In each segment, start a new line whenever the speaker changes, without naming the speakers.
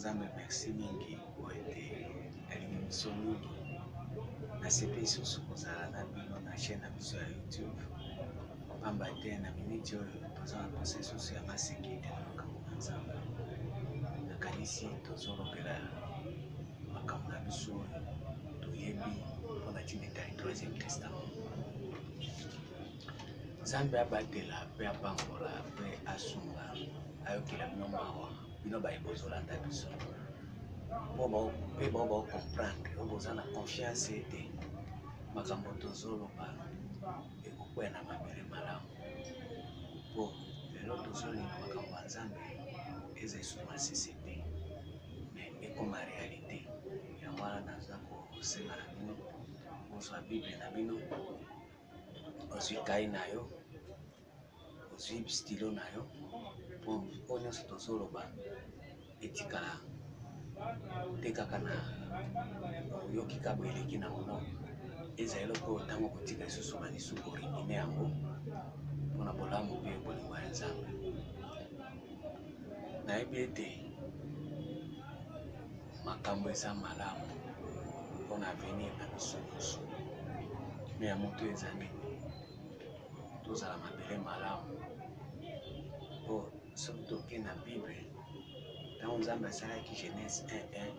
nzambe merci mingi oete alingiso mingi nasepe lisusu kozala na bino na chaîne na biso ya YouTube pamba te na miniti oyo toza na posa lisusu ya masekete na makambo na nzambe nakanisi tozolobela makambo na biso oyo toyebi mpona ntina etali 3e testament. Nzambe abatela mpe apambola mpe asunga ayokela bino mawa bino bayebozolanda biso mpe bao baocomprendre oyo boza na confiance ete makambo tozoloba ekokwea na mabele malamu mpo lelo tozolinga makambo ya nzambe eza esusu masese te me ekoma realite yango wana naza kosenga na bino kozwa bible na bino ozwi kai na yo ozwi stilo na yo mpo oyo nyonso tozoloba etikala te kaka na oyoki kabo eleki na monoko eza eloko oyo ntango kotika lisusu manisu korimine yango mpona bolamu mpe bolingo ya nzambe. Nayebi ete makambo eza malamu mpona avenir na biso nyonso me ya moto eza nini tozala mabele malamu mpo soki toke na bible ntango nzambe asalaki Genèse 1:1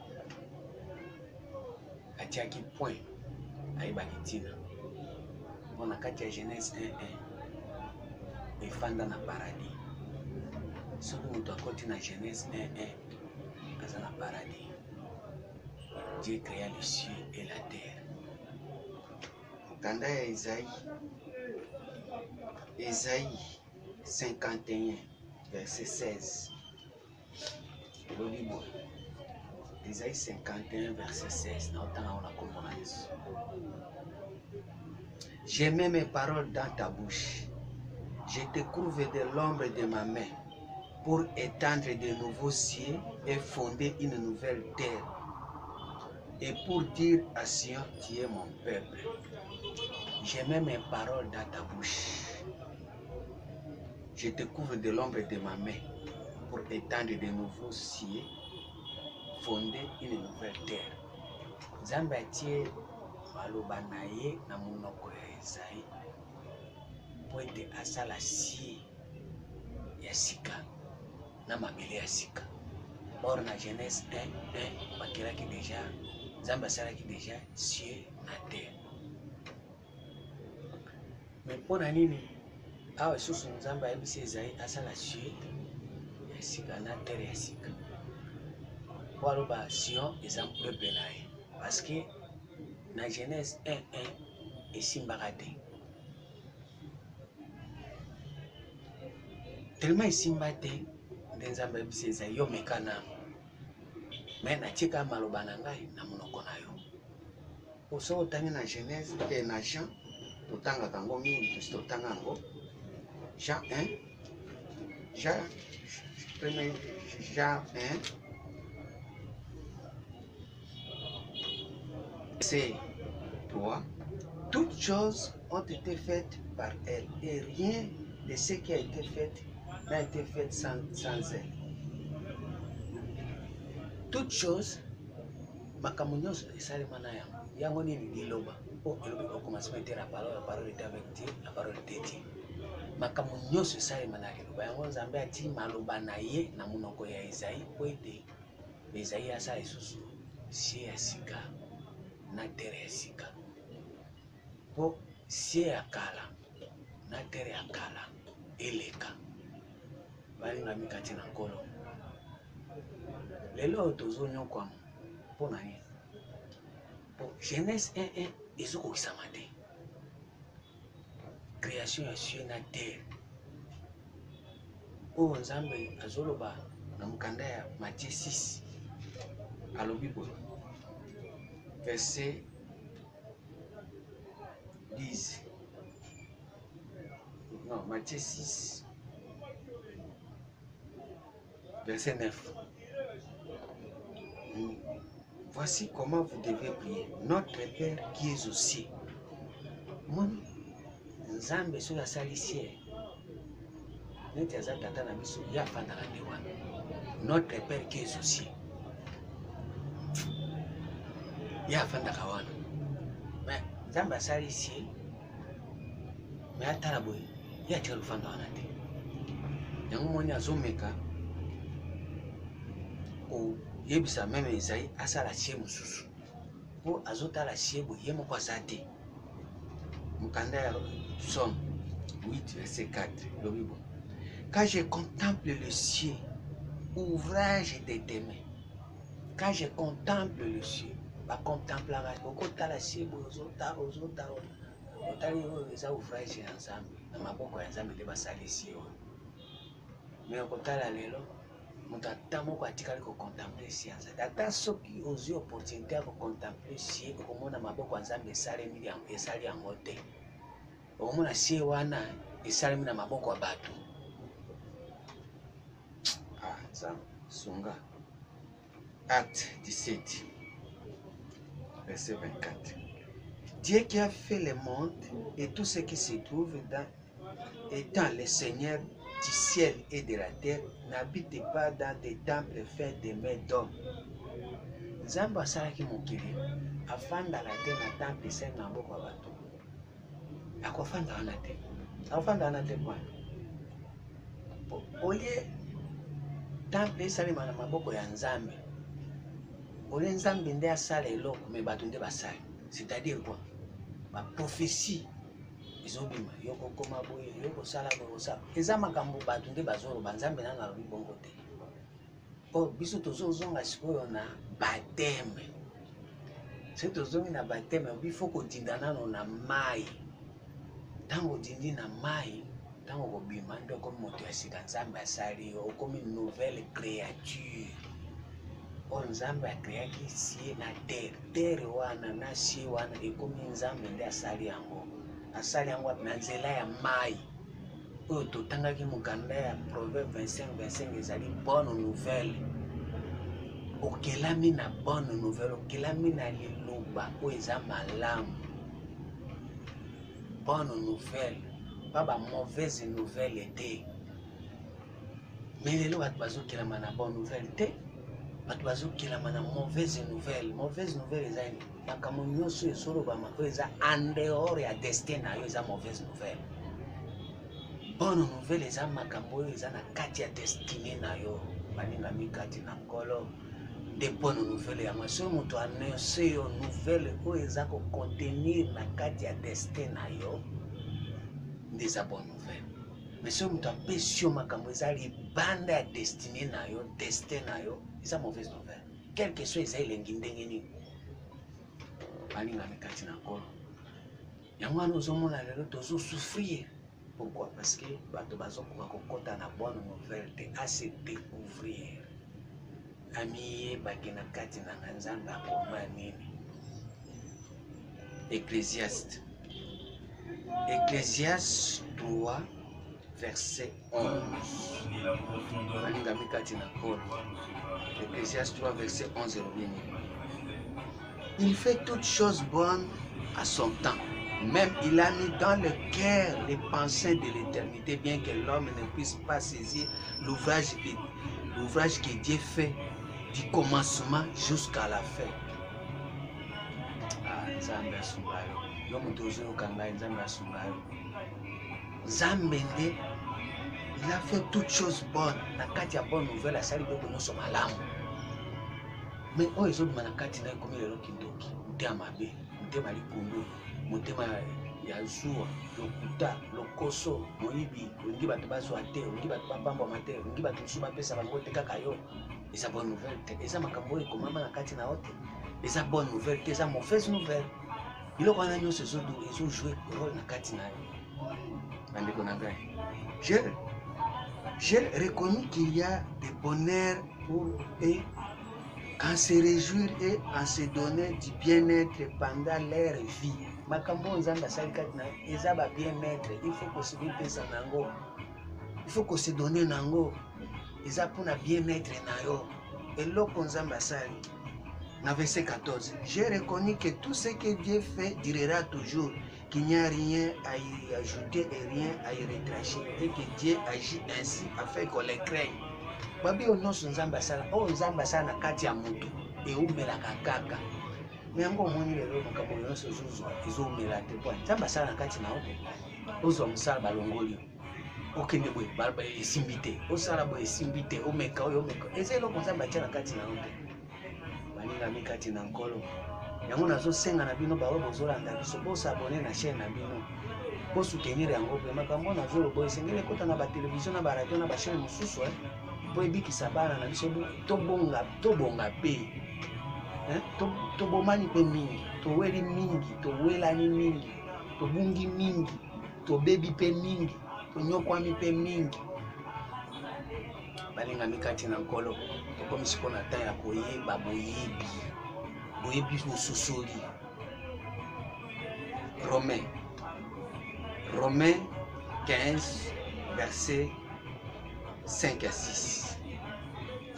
atiaki point ayebaki ntina mpo na kati ya Genèse 1:1 efanda na paradis. Soki moto akoti na Genèse 1:1 aza na paradis. Dieu créa les cieux et la terre. Mokanda ya Esaïe 51 verset 16 elobi boye. Esaïe 51 verset 16 naotanga ona kombo na Yesu. Je mets mes paroles dans ta bouche. Je te couvre de l'ombre de ma main pour étendre de nouveaux cieux et fonder une nouvelle terre. Et pour dire à Sion, tu es mon peuple. Je mets mes paroles dans ta bouche. Je te couvre de l'ombre de ma main pour étendre de nouveaux cieux, fonder une nouvelle terre. Nzambe atie maloba na ye na monoko ya Esaïe po ete asala sie ya sika na mabele ya sika. Or na Genèse 1:1 bakelaki deja Nzambe asalaki deja cieux na terre. Me mpona nini awa lisusu Nzambe ayebisi Esaïe asala cieux ya sika na terre ya sika po aloba Sion eza peuple na ye parce que na Genèse 1:1 esimbaka te tellement esimba te nde Nzambe ayebisi Esaïe yo meka nango me natika maloba na ngai na monoko na yo po soki otangi na Genèse te na Jean totangaka yango mingi tosi totanga yango Jean 1 Jean 1 c'est 3. Toutes choses ont été faites par elle et rien de ce qui a été fait n'a été fait sans elle. Toutes choses makambo nyonso esalema na yango nini liloba po elobi au commencement était la parole était avec Dieu, la parole était Dieu. Makambo nyonso esalema na liloba yango Nzambe ati maloba na ye na monoko ya Esaïe po ete Esaïe asala lisusu sie ya sika na terre ya sika po sie ya kala na terre ya kala eleka balinga mikati na nkolo lelo oyo tozonyokwama mpo na ye po Genèse 1:1 ezokokisama te création ya cieux na terre oyo Nzambe azoloba na mokanda ya Matthieu 6 alobi boye verset 10. Non, Matthieu 6, verset 9. Voici comment vous devez prier. Notre Père qui es aux cieux. Mon Nzambe so ya salisie. Neti aza tata na biso ya fanda na dewana. Notre Père qui est aux cieux. ya afandaka wana mais nzambe asali sie mais atala boye ye atika lufanda wana te yango moni azomeka koyebisa meme Ezaïe asala sie mosusu po azotala sie boye ye moko aza te mokanda ya Somme 8 verset 4 lobi bo quand je contemple le ciel ouvrage de tes mains quand je contemple le ciel bacontemplaka okotala sie boye ozotala otali oyo eza ouvrage ya nzambe na maboko ya nzambe nde basali sie oyo mais okotala lelo moto ata moko atikali kocontemple sie ya nzambe ata soki ozwi opportunité ya kocontemple sie okomona maboko ya nzambe esali yango te okomona sie wana esalemi na maboko ya bato nzambe sunga Acte 17 verset 24. Dieu qui a fait le monde et tout ce qui se trouve dans, étant le Seigneur du ciel et de la terre, n'habite pas dans des temples faits de mains d'hommes. Nzambe asalaki mokili afandaka te na temple esali na maboko ya bato. Akofanda wana te. Akofanda wana te bwana. Olie temple esalema na maboko ya Nzambe. Olie Nzambe nde asala eloko me bato nde basali. C'est-à-dire quoi? Ma prophétie ezobima yoko koma boye yoko sala boye sala. Eza makambo bato nde bazoloba Nzambe nanga alobi bongo te. O biso tozozonga sikoyo na baptême. Se tozongi na baptême bifo kodinda nano na mai. Tango dindi na mai tango kobima nde okomi moto ya sika Nzambe asali yo okomi nouvelle créature. Oyo Nzambe akreaki sie na terre wana na sie wana ekomi Nzambe nde asali yango wapi na nzela ya mai oyo totangaki mokanda ya Proverbe 25 ezali bonne nouvelle okelami na bonne nouvelle okelami na liloba oyo eza malamu bonne nouvelle pas ba mauvaise nouvelle te mais lelo bato bazokelama na bonne nouvelle te bato bazokelama na mauvaise nouvelle ezali makambo nyonso ezolobama oyo eza en dehors ya destin na yo eza mauvaise nouvelle bonne nouvelle eza makambo oyo eza na kati ya destine na yo balingami kati na nkolo nde bonne nouvelle yango soki moto annonce yo nouvelle oyo eza kocontenir na kati ya destin na yo nde eza bonne nouvelle mais soki moto apesi yo makambo eza libanda ya destine na yo destin na yo eza mauvaise nouvelle quelque soit eza elengi ndenge nini balingami kati na nkolo yango wana ozomona lelo tozosouffrir. Pourquoi? Parce que bato bazokoka kokota na bonne nouvelle te à se découvrir ami bakena kati na Nzambe akoma nini. Ecclésiaste 3 verset 11 balingami kati na nkolo. Ecclésiaste 3 verset 11 elobini il fait toutes choses bonnes à son temps. Même il a mis dans le cœur les pensées de l'éternité, bien que l'homme ne puisse pas saisir l'ouvrage que Dieu fait du commencement jusqu'à la fin. Nzambe asungayo. Yo mutozo okanga Nzambe asungayo. Nzambe nde il a fait toutes choses bonnes. Na kati ya bonne nouvelle asali beko nyonso malamu. Mais oyo ezobima na kati na ekomi lelo kindoki. Mutema mabe, mutema likundu. Motema ya zuwa lokuta lokoso moyibi olingi bato bazwa te olingi bato bapambwama te olingi bato mosusu bapesa bango te kaka yo eza bonne nouvelle te eza makambo oyo ekomama na kati na yo te eza bonne nouvelle te eza mauvaise nouvelle biloko wana nyonso ezojouer rôle na kati na yo bandeko na ngai. J'ai reconnu qu'il y a des bonheurs pour eux en se réjouir et en se donner du bien-être pendant leur vie. Makambo Nzambe asali kati na eza ba bien-être, il faut que se dépesa nango. Il faut que se donner nango. Eza pour na bien-être na yo. Eloko Nzambe asali. Na verset 14. J'ai reconnu que tout ce que Dieu fait durera toujours, qu'il n'y a rien à y ajouter et rien à y retrancher, et que Dieu agit ainsi afin qu'on les craigne. Babi onoso Nzambe asala, o Nzambe asala na kati ya mutu, e umelaka kaka. mais encore moins lelo makambo nyonso ezomela te po nzambe asala na kati na yo te ozwa mosala balongoli okende boye esimbi te osala boye esimbi te omeka oyo omeka eza eloko nzambe atia na kati na yo te balingami kati na nkolo yango nazosenga na bino baoyo bozolanda biso bosabone na chaîne na bino bosoutenir yango mpe makambo nazoloba esengeli ekota na batelevizio na baradio na bachaîne mosusu mpo ebikisa bana na biso tobonga mpe tobomani mpe mingi toweli mingi towelani mingi tobungi mingi tobebi mpe mingi tonyokwami mpe mingi balingami kati na nkolo tokomisi mpo na ta ya koyeba boyebi bosusoli Romains 15 verset 5 à 6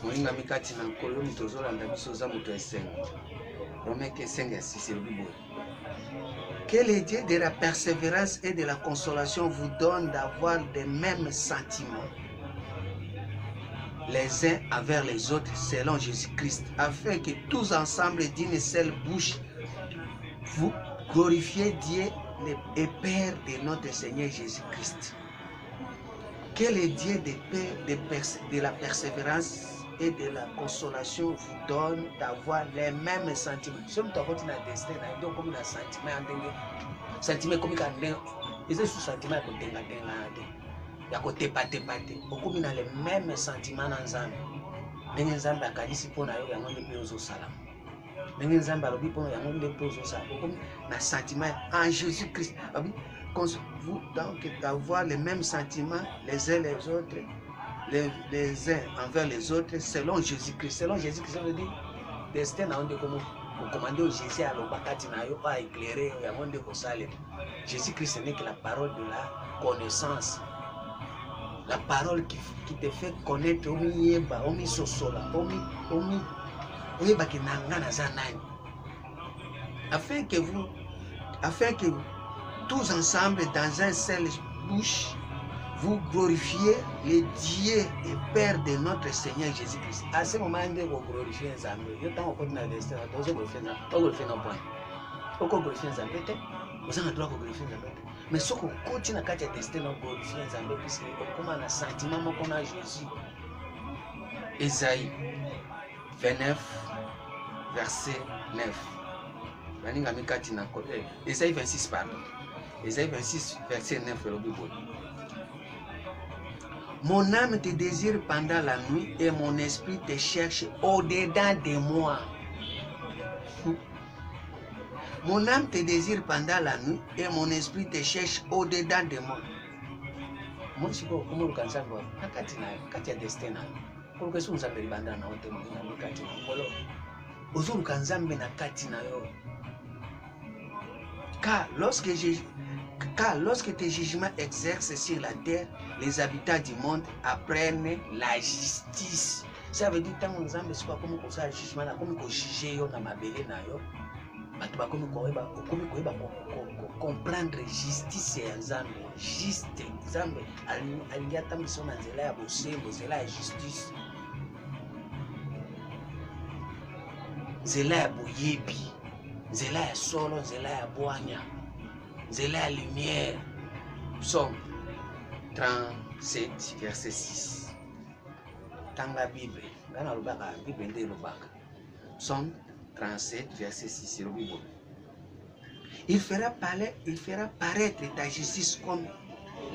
molingami kati na nkolo moto ozolanda biso oza moto esengo Romains 5 à 6 elobi boye que le Dieu de la persévérance et de la consolation vous donne d'avoir les mêmes sentiments les uns envers les autres selon Jésus-Christ, afin que tous ensemble d'une seule bouche vous glorifiez Dieu et Père de notre Seigneur Jésus-Christ. Que le Dieu de la persévérance et de la consolation vous donne d'avoir les mêmes sentiments. Si vous avez un destin, vous avez un sentiment comme un sentiment ya kotepatepate okomi na le même sentiment na nzambe ndenge nzambe akalisi mpo na yo yango nde mpe ozosala ndenge nzambe alobi mpo na yango nde mpe ozosala okomi na sentiment en Jésus-Christ vous donc d'avoir les mêmes sentiments les uns les autres les uns envers les autres selon Jésus-Christ. Selon Jésus-Christ ça veut dire destin na onde comme commandé au Jésus à l'obakati na yo pas éclairé yango nde kosala. Jésus-Christ n'est que la parole de la connaissance. La parole qui te fait connaître Omi Sosola, Omi afin que tous ensemble dans un seul bouche, vous glorifiez le Dieu et Père de notre Seigneur Jésus-Christ. À ce moment, vous glorifiez Nzambe. Vous avez un destin, vous avez glorifié nos points. Vous avez glorifié Nzambe. Vous avez le droit de glorifier Nzambe. Mais ce qu'on continue à tester dans glorifier Nzambe, puisque comme on a un sentiment qu'on a Jésus. Ésaïe 29, verset 9. Ésaïe 26, pardon. Ésaïe 26, verset 9. Mon âme te désire pendant la nuit et mon esprit te cherche au-dedans de moi. Mon âme te désire pendant la nuit et mon esprit te cherche au-dedans de moi. Moi, je suis comme le cancer. Quand il y a destin, pour que nous appelions bandana, on te dit na katina. Ozulu kanzambe na katina yo. Car lorsque tes jugements exercent sur la terre, les habitants du monde apprennent la justice. Ça veut dire que tant que nous avons comme ça jugement, comme juger yo na mabele na yo. Comprendre justice ya Nzambe, juste Nzambe alingi atambiso na nzela ya bosembo, nzela ya justice, nzela ya boyebi, nzela ya solo, nzela ya bwanya, nzela ya lumière. Psaume 37 verset 6. Tanga Bible, ngana lobaka Bible nde lobaka. Psaume 37 verset 6. Il fera paraître ta justice comme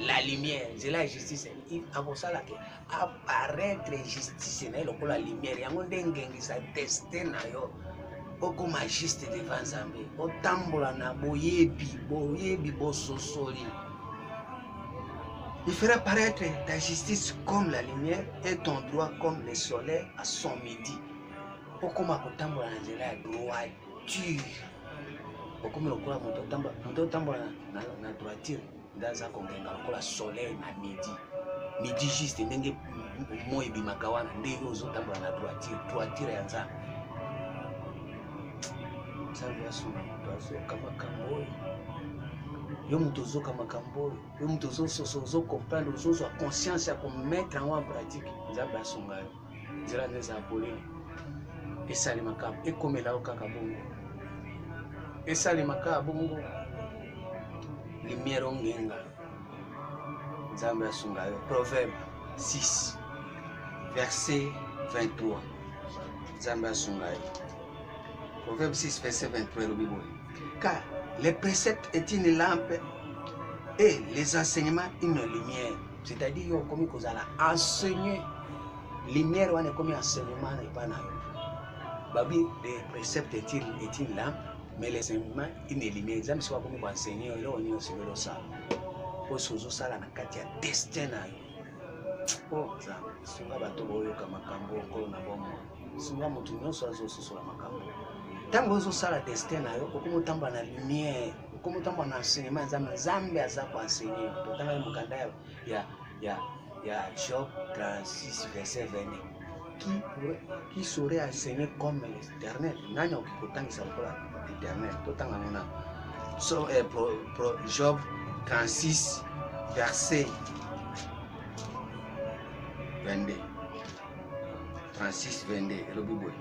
la lumière. C'est la justice. Il apparaître justice comme la lumière. Il y a un sa destin na yo. Comme juste devant Nzambe. Otambola na boyebi bososoli. Il fera paraître ta justice comme la lumière et ton droit comme le soleil à son midi. Okoma kotambola na nzela ya droiture. Okoma lokola moto tambola na droiture ndaza kongenga lokola soleil na midi. Midi juste ndenge moyi bimaka wana ndenge ozotambola na droiture ya Nzambe. Nzambe asuna moto azoka makambo oyo. Yo moto ozoka makambo oyo. Yo moto ozo comprendre, ozozwa conscience ya komettre en pratique. Nzambe asunga yo. Nzela neza apoleni. Et ça les macabre et comme là au kaka bongo esalemaka bongo lumière ongenga nzambe asunga yo. Proverbe 6 verset 23 nzambe asunga yo. Proverbe 6 verset 23 elobi boye, car les préceptes est une lampe et les enseignements une lumière. C'est-à-dire yo komi kozala enseigner lumière wana komi enseignement na ipana yo. Babi les préceptes est une lampe mais les enseignements une lumière. Nzambe soka komi ko enseigner yo lo oni osebelo sa. Osozo sala na kati ya destin na yo. Oh nzambe sunga bato boyo ka makambo ko na bomo. Sunga mutu nyonso azososola makambo. Tango ozosala destin na yo okomotamba na lumière, okomotamba na enseignement nzambe aza ko enseigner. Totanga mukanda ya Job 36 verset 22. Qui saurait enseigner comme l'Éternel? Nani okotangisa lokola l'Éternel? Totanga ngona. So Job 36 verset 22. 36 22 elobi boye.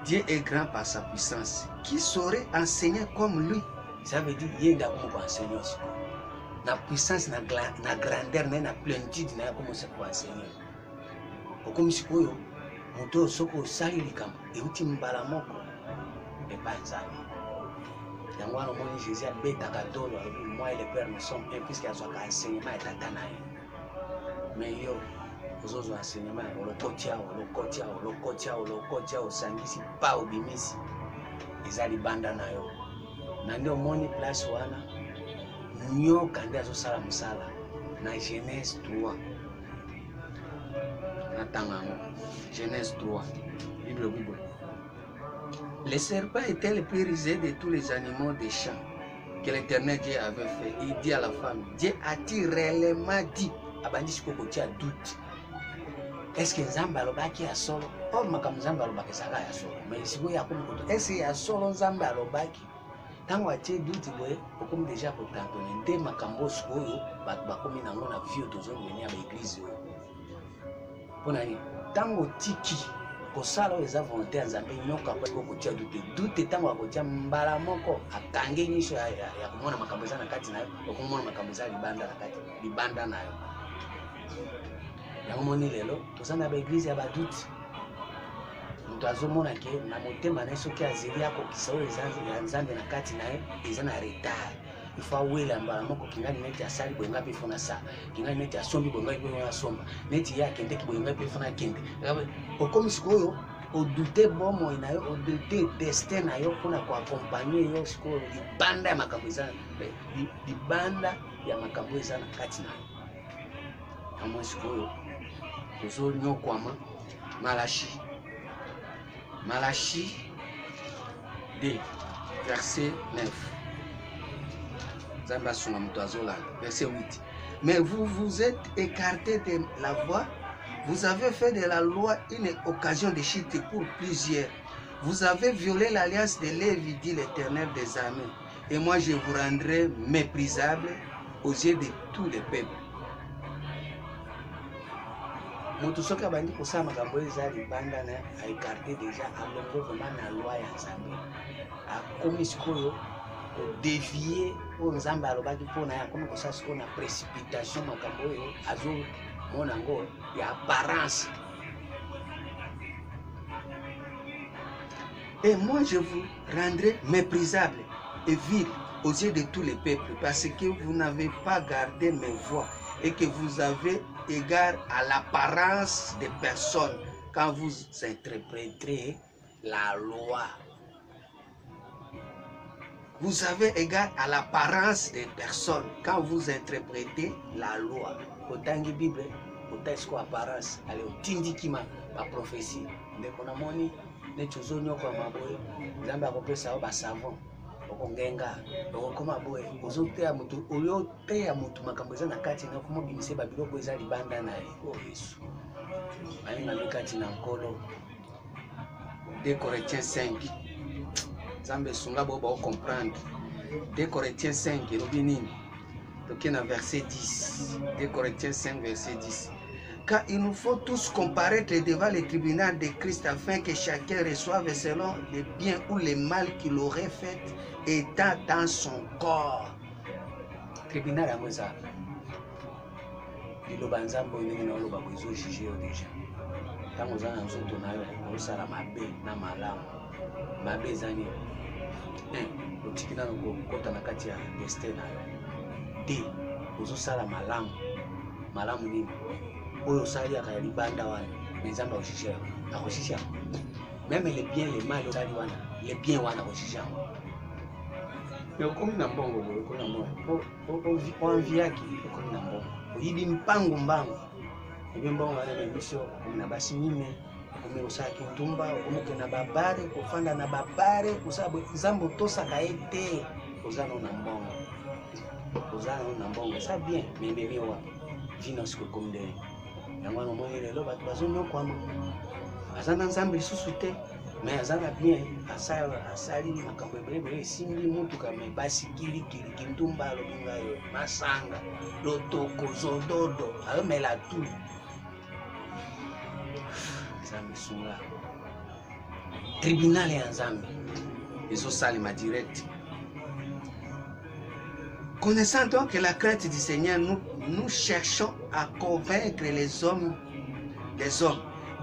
Dieu est grand par sa puissance. Qui saurait enseigner comme lui? Ça veut dire qu'il y a un enseigner aussi. La puissance, la grandeur, la plénitude, na comment ça peut enseigner. Comme si vous, moto soko sali likam, et uti mbala moko, et pas nzali. Yango wana moni Jésus a bêta katolo, moi et le Père nous sommes un puisqu'il y a soit enseignement et tatanaï. Mais yo, vous autres enseignements, le sangisi pa obimisi. Ezali banda na yo. Nandi omoni place wana. Nyo kandi azosala musala na Genèse 3. Natangango. Genèse 3. Bible. Le serpent était le plus rusé de tous les animaux des champs que l'Éternel Dieu avait fait. Il dit à la femme, Dieu a-t-il réellement dit? Abandisi kokotia doute. Est-ce que Nzambe alobaki ya solo? Or makambo Nzambe alobaki saka ya solo. Mais siko ya komi koto. Est-ce que ya solo Nzambe alobaki? Tango atie doute boye, okomi déjà kotantonner nde makambo sikoyo bakomi nango na vie tozongeni ya baeglise oyo. Pona ni tango tiki kosala oyo eza volonté ya Nzambe nyoka po kotia doute. Doute tango akotia mbala moko akange nyonso ya komona makambo eza na kati na yo, okomona makambo eza libanda na kati, libanda na yo. Yango moni lelo toza na baeglise ya badoute. Mutu azomona ke na motema na soki azeli akokisa oyo ya Nzambe na kati na ye eza na retard. Il faut awela mbala moko kingali neti asali boyenga mpe fona sa, kingali neti asombi boyenga mpe asomba, neti ye akendeki boyenga mpe fona akende. Okomi sikoyo odute bomoi na yo, odute destin na yo mpona koakompanye yo sikoyo libanda ya makambo eza na kati na yo. Yango sikoyo tozonyokwama Malachie 2 verset 9. Verset 8. Mais vous vous êtes écartés de la voie, vous avez fait de la loi une occasion de chute pour plusieurs. Vous avez violé l'alliance de Lévi, dit l'Éternel des armées. Et moi je vous rendrai méprisable aux yeux de tous les peuples. Mutu soki abandi kosala makambo eza libanda na aekarte deja alongo vraiment na loi ya Nzambe. Akomi sikoyo kodevie oyo Nzambe alobaki mpona ye, akomi kosala sikoyo na précipitation makambo oyo azomona yango ya apparence. Et moi je vous rendrai méprisable et vil aux yeux de tous les peuples, parce que vous n'avez pas gardé mes voies et que vous avez égard à l'apparence des personnes quand vous interpréterez la loi. Vous avez égard à l'apparence des personnes quand vous interprétez la loi. Otangi Bible, otangi apparence, allez otindiki ma prophétie. Ndeko na moni ne chuzonyo kwa maboye, Nzambe akopesa ba savon. Okongenga, okoma boye, ozotea mutu, oyotea mutu makambo eza na kati na komo bimise ba biloko eza libanda na ye. Oh Yesu. Ani na mikati na nkolo. 2 Corinthiens 5. Nzambe sunga bo ba comprendre. 2 Corinthiens 5 elobi nini? Toke na verset 10. 2 Corinthiens 5 verset 10.
Car il nous faut tous comparaître devant le tribunal de Christ afin que chacun reçoive selon le bien ou le mal qu'il aurait fait étant dans son corps.
Tribunal à moi ça. Il a nzambe ndenge na loba ko zo juger déjà. Tango za na nzoto na yo ko sala mabe na malamu. Mabe zani. Otikina ko kota na kati ya destin na yo. D ozo sala malamu. Malamu nini? Oyo sali ya kaya libanda wana. Nzambe o juger. A juger. Même les biens les mal o sali wana. Les biens wana o juger. Mais comme na mbongo boye ko na mbongo. O enviaki ko na mbongo. Oyibi mpango mbango. Ebe mbongo wana na biso na basi mime. Kome osaki ntumba, omuke na babare, kofanda na babare, kusabo nzambo tosaka ete. Ozana na mbongo. Ozana na mbongo. Ça bien, mais bébé wa. Vino siko komde. Yango no moye lelo batu bazonyo kwama. Azana nzambe lisusu te. Mais azana bien, asali makambo ebele simbi mutu kama basi kili kintumba lobinga yo masanga lotoko zododo amela tu nzambe sunga tribunal ya nzambe ezo salima direct.
Connaissant donc la crainte du Seigneur, nous cherchons à convaincre les hommes.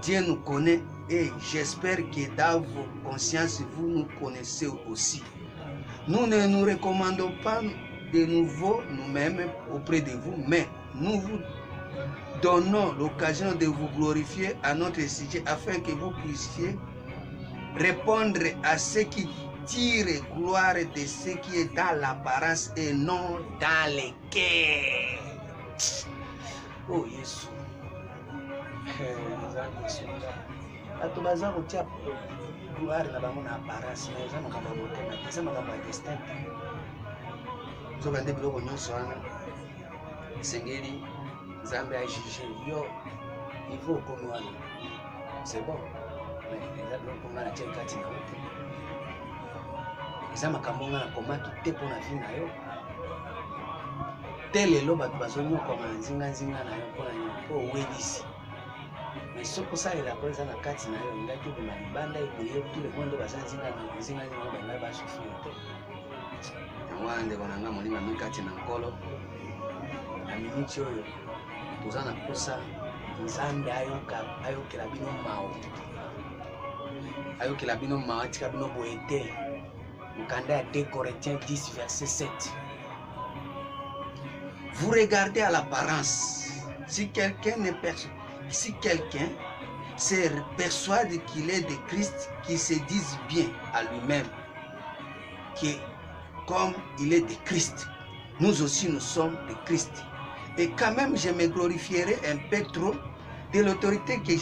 Dieu nous connaît et j'espère que dans vos consciences, vous nous connaissez aussi. Nous ne nous recommandons pas de nouveau nous-mêmes auprès de vous, mais nous vous donnons l'occasion de vous glorifier à notre sujet afin que vous puissiez répondre à ce qui tire gloire de ce qui est dans l'apparence et non dans les cœurs.
Oh Jésus. Bato baza kotia gloire na bango na apparence na eza makambo ya motema te, eza makambo ya destin.
Soki nde biloko nyonso wana esengeli nzambe ajuge
yo niveau okomi wana c'est bon, mais eza biloko nga na tie kati na yo te. Eza makambo nga na komaki te mpo na vi na yo te. Lelo bato bazonyokoma na nzinga na yo mpona yo mpo owelisi. Mais ce que ça est après ça na kati na yo ngaki ko na libanda eboye tout le monde baza nzinga na ba souffrir te.
Yango ande kona nga molinga mikati na nkolo
na miniti oyo toza na kosa nzambe ayokela bino mawa. Ayokela bino mawa atika bino boye te. Mokanda ya 2 Corinthiens 10 verset 7.
Vous regardez à l'apparence. Si quelqu'un se persuade qu'il est de Christ, qu'il se dise bien à lui-même que comme il est de Christ, nous aussi nous sommes de Christ. Et quand même, je me glorifierai un peu trop de l'autorité que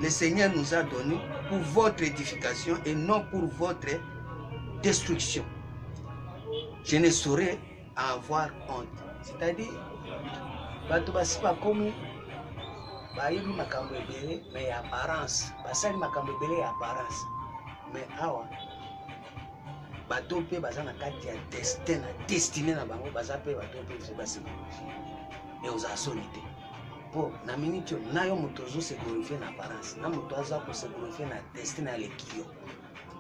le Seigneur nous a donnée pour votre édification et non pour votre destruction. Je ne saurais en avoir honte. C'est-à-dire, bato basi bakomi bayibi makambo ebele mais ya apparence, basali makambo ebele ya apparence, mais awa bato pe baza na kati ya destin na destiné na bango, baza pe bato pe se basi et aux assolité po na minute na yo moto zo se glorifier na apparence na moto aza ko se glorifier na destin na lekio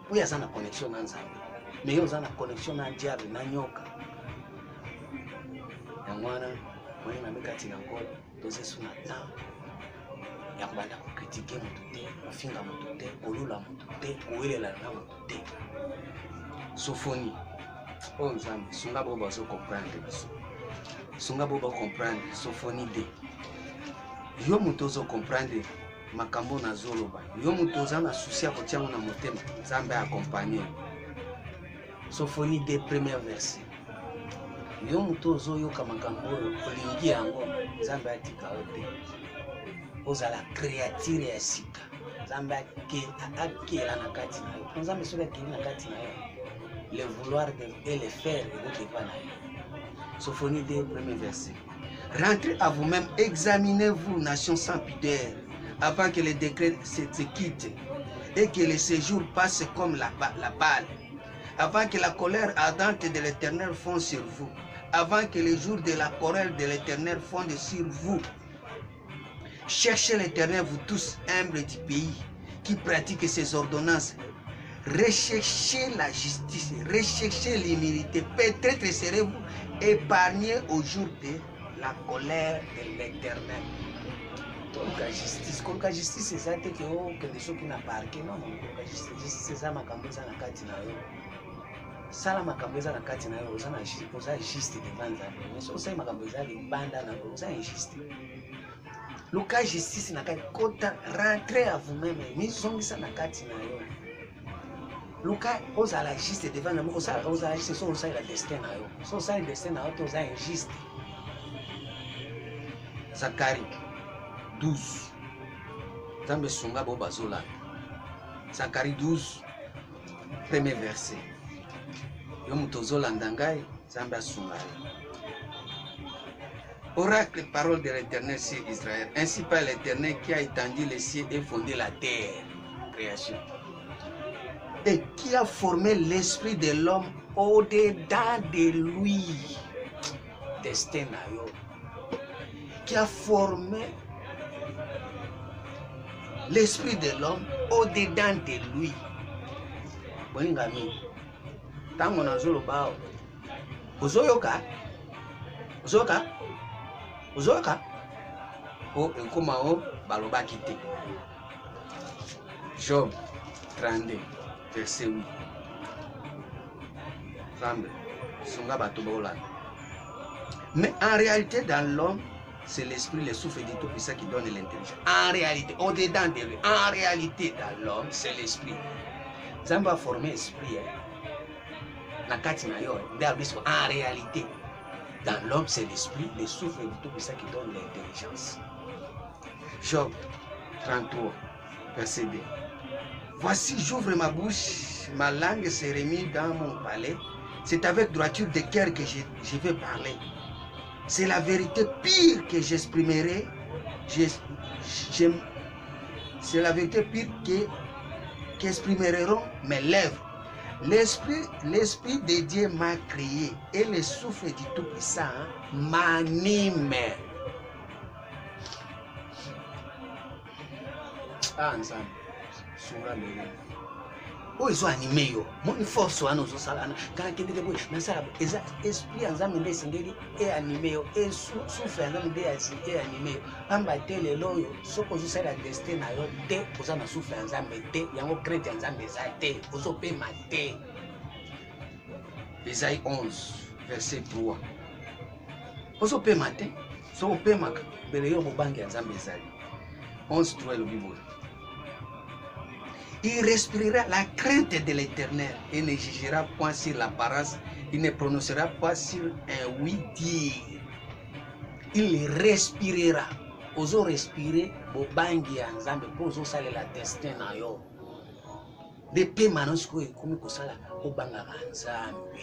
po ya sana connexion na nzambe mais yo za na connexion na diable na nyoka ya mwana mwana na mikati na nkolo doze suna ta ya kubanda ko critiquer moto te, kofinga moto te, kolula moto te, kowelela na moto te. Sophonie oh nzambe sunga bo bazo comprendre biso. Sunga bo ba comprendre Sophonie de. Yo moto zo comprendre makambo na zoloba. Yo moto za na souci ya kotia na motema. Nzambe accompagner. Sophonie de premier verset. Yo moto zo yoka makambo olingi yango. Nzambe atika ote. Ozala créature ya sika. Nzambe akela na kati na yo. Nzambe soka kini na kati na yo. Le vouloir et le faire et votre pas. Sophonie 2, premier verset. Rentrez à vous-même, examinez-vous, nation sans pudeur, avant que le décret se quitte et que le séjour passe comme la balle, avant que la colère ardente de l'Éternel fonde sur vous, avant que le jour de la colère de l'Éternel fonde sur vous.
Cherchez l'Éternel, vous tous humbles du pays, qui pratiquent ses ordonnances. Recherchez la justice, recherchez l'humilité. Peut-être serez-vous épargnés au jour de la colère de l'Éternel.
Koluka justice c'est ça que okende soki na parke non koluka justice eza makambo eza na kati na yo sala makambo eza na kati na yo oza juste devant Nzambe mais soki osali makambo eza libanda na yo oza injuste. Luka justice na kati kota rentrez à vous-même mizongisa na kati na yo luka ozala juste devant Nzambe ozala juste so osali la destin na yo so osali destin na yo to oza injuste.
Zacharie 12. Nzambe sunga bo bazola. Zacharie 12, premier verset. Yo mutozolanda ngai, Nzambe asunga. Oracle, parole de l'Éternel sur Israël. Ainsi par l'Éternel qui a étendu les cieux et fondé la terre. Création. Et qui a formé l'esprit de l'homme au-dedans de lui.
Destin na yo.
Qui a formé l'esprit de l'homme au-dedans de lui.
Boingami. Tango na zolo bao. Ozoyoka. Ozoyoka. Ozoyoka.
O ekoma o baloba kite. Job 32 verset 8. Zambe sunga bato bola. Mais en réalité dans l'homme c'est l'esprit, le souffle du Tout-Puissant qui donne l'intelligence. En réalité, au-dedans de lui, en réalité, dans l'homme, c'est l'esprit.
Nzambe a formé l'esprit. En réalité, dans l'homme, c'est l'esprit, le souffle du Tout-Puissant qui donne l'intelligence.
Job 33, verset 2. Voici, j'ouvre ma bouche, ma langue se remet dans mon palais. C'est avec droiture de cœur que je vais parler. C'est la vérité pire que j'exprimerai. C'est la vérité pire qu'exprimeront mes lèvres. L'esprit de Dieu m'a créé et le souffle du Tout-Puissant m'anime.
Ah, Nzambe, sunga lelo.
Ozo animé yo, mon force wana ozo salana.
Quand kende de boy, na sala eza esprit Nzambe nde singeli e animé yo, e souffle Nzambe nde e animé yo. Amba te lelo yo, soko ozo sala destin na yo te, oza na souffle Nzambe te, yango crainte Nzambe za te, ozo pema te.
Ésaïe 11, verset 3. Ozo pema te, soko pema bele yo bobangi Nzambe ezali. 11, 3 le Bible. Il respirera la crainte de l'Éternel et ne jugera point sur l'apparence, il ne prononcera pas sur un oui dire. Il respirera. Ozo respirer bobangi ya Nzambe po ozo sala la destin na yo. De pema no siko ekomi kosala obanga Nzambe.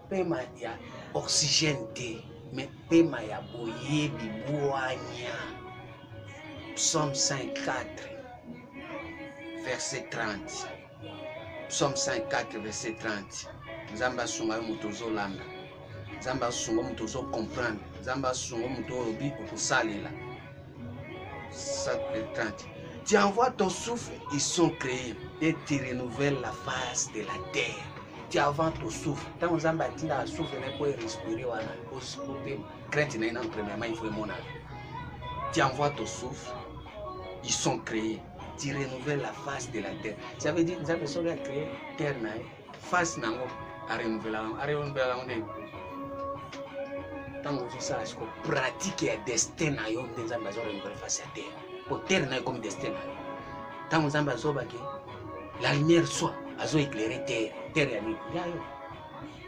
Pema ya oxygène te, mais pema ya boyebi boanya. Psaume 54. Verset 30. Psaume 54, verset 30. Nzamba sunga mutozo langa. Nzamba sunga mutozo comprendre. Nzamba sunga mutozo bi okusalela. 30. Tu envoies ton souffle, ils sont créés et tu renouvelles la face de la terre. Tu envoies ton souffle. Tant Nzamba tinda souffle ne peut respirer wana. Osikope crainte na ina premièrement il faut mona. Tu envoies ton souffle, ils sont créés. Tu renouvelles la face de la terre. Ça veut dire que Nzambe soki a créé terre na face nango a renouveler yango. Tango ozosala siko pratique ya destin na yo nde Nzambe azo renouveler face ya terre. Po terre na yo comme destin na yo. Tango Nzambe azobaki la lumière soit azo éclairer terre, terre ya nini ya yo.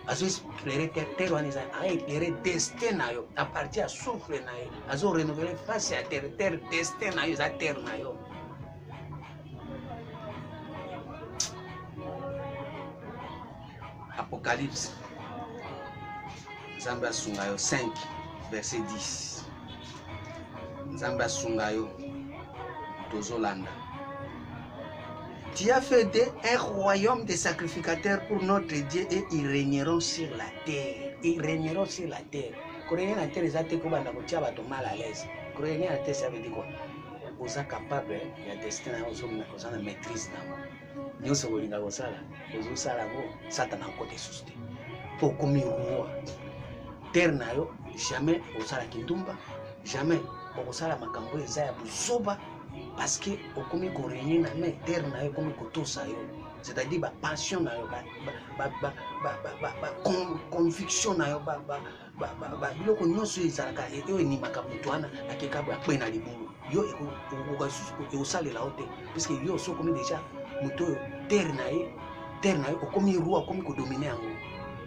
Azo éclairer terre, terre wana eza a éclairer destin na yo à partir ya souffle na yo. Azo renouveler face ya terre, terre destin na yo eza terre na yo. Apocalypse. Nzambe asunga yo 5 verset 10. Nzambe asunga yo tozolanda. Tu as fait d'eux un royaume de sacrificateurs pour notre Dieu et ils régneront sur la terre. Ils régneront sur la terre. Croyez en terre, ça te coupe dans le bateau mal à l'aise. Croyez en terre, ça veut dire quoi? Vous êtes capable, il y a destin, vous avez maîtrise. Nous sommes les gens ça là, vous savez ça t'en a côté souci. Pour comme roi, terre na yo jamais au sala kindumba, jamais au sala makambo ezaya buzoba parce que au comme ko régner na mais terre na yo comme ko tosa yo. C'est-à-dire ba passion na yo ba conviction na yo ba biloko nyonso ezalaka yo ni makambo twana akekabo apena libulu yo ko salela ote parce que yo so comme déjà muto terre na yo okomi roi okomi ko dominer yango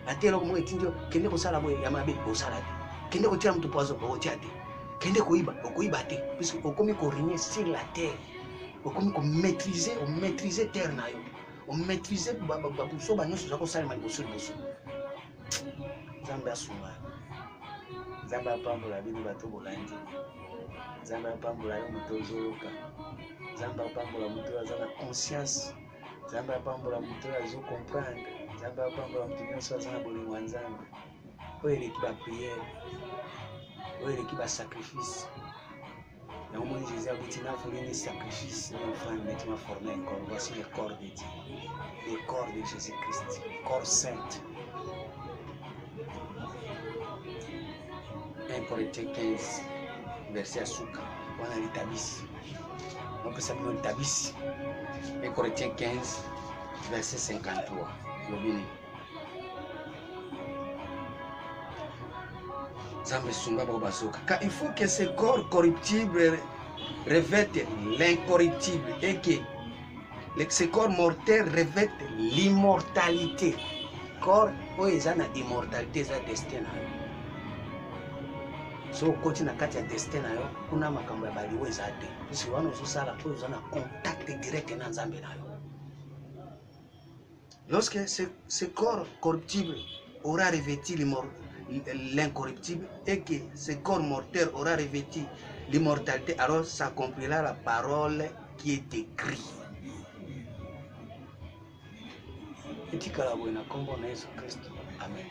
atelo ko mo etindio kende ko sala boye ya mabe ko sala te kende ko tira muto poison ko tia te kende ko iba te parce que okomi ko régner sur la terre okomi ko maîtriser terre na yo on maîtriser so ba nyonso ko sala maliboso liboso Nzambe asunga Nzambe apambola bino bato bolandi Nzambe apambola yo muto ozoyoka Nzambe apambola muto aza na conscience Nzambe apambola muto azo comprendre Nzambe apambola muto nyonso aza na bolingo ya Nzambe oyo eleki ba prière oyo eleki ba sacrifice yango moni Jésus abiti nafuli ni sacrifice ni offrande mais tu m'as formé un corps. Voici le corps de Dieu, le corps de Jésus-Christ, corps saint. 1 Corinthiens 15 verset à Souka wana litabisi donc ça veut dire litabisi 1 Corinthiens 15 verset 53 lobini Nzambe sunga ba basoka car il faut que ce corps corruptible revête l'incorruptible et que ce corps mortel revête l'immortalité corps oyo eza na immortalité eza destin na yo so okoti na kati ya destin na yo kuna makambo ya baliwo eza te puisque wana ozosala oyo oza na contact direct na Nzambe na yo. Lorsque ce corps corruptible aura revêtu l'incorruptible et que ce corps mortel aura revêtu l'immortalité, alors s'accomplira la parole qui est écrite. Etikala bwena kombo na Yesu Kristo. Amen.